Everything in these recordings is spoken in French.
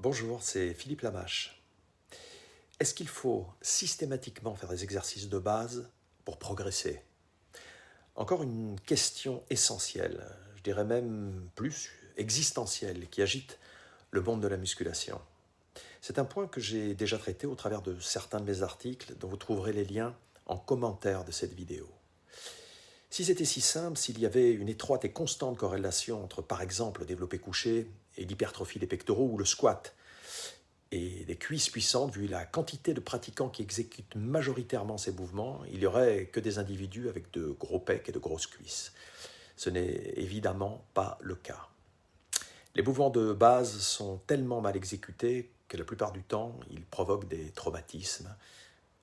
Bonjour, c'est Philippe Lamache. Est-ce qu'il faut systématiquement faire des exercices de base pour progresser? Encore une question essentielle, je dirais même plus existentielle, qui agite le monde de la musculation. C'est un point que j'ai déjà traité au travers de certains de mes articles, dont vous trouverez les liens en commentaire de cette vidéo. Si c'était si simple, s'il y avait une étroite et constante corrélation entre, par exemple, le développé couché et l'hypertrophie des pectoraux ou le squat, et des cuisses puissantes, vu la quantité de pratiquants qui exécutent majoritairement ces mouvements, il n'y aurait que des individus avec de gros pecs et de grosses cuisses. Ce n'est évidemment pas le cas. Les mouvements de base sont tellement mal exécutés que la plupart du temps, ils provoquent des traumatismes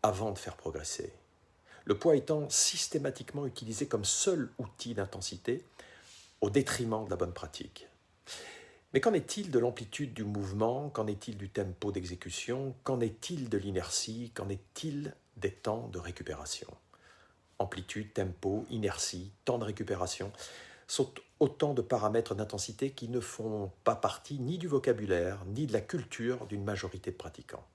avant de faire progresser. Le poids étant systématiquement utilisé comme seul outil d'intensité au détriment de la bonne pratique. Mais qu'en est-il de l'amplitude du mouvement? Qu'en est-il du tempo d'exécution? Qu'en est-il de l'inertie? Qu'en est-il des temps de récupération? Amplitude, tempo, inertie, temps de récupération sont autant de paramètres d'intensité qui ne font pas partie ni du vocabulaire, ni de la culture d'une majorité de pratiquants.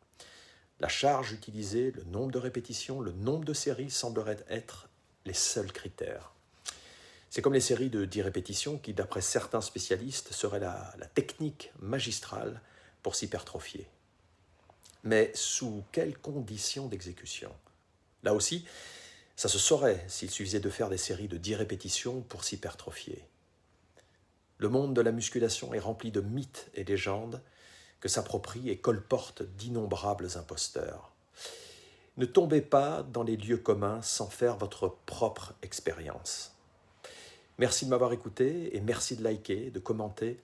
La charge utilisée, le nombre de répétitions, le nombre de séries sembleraient être les seuls critères. C'est comme les séries de 10 répétitions qui, d'après certains spécialistes, seraient la technique magistrale pour s'hypertrophier. Mais sous quelles conditions d'exécution? Là aussi, ça se saurait s'il suffisait de faire des séries de 10 répétitions pour s'hypertrophier. Le monde de la musculation est rempli de mythes et légendes que s'approprient et colportent d'innombrables imposteurs. Ne tombez pas dans les lieux communs sans faire votre propre expérience. Merci de m'avoir écouté et merci de liker, de commenter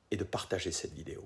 et de partager cette vidéo.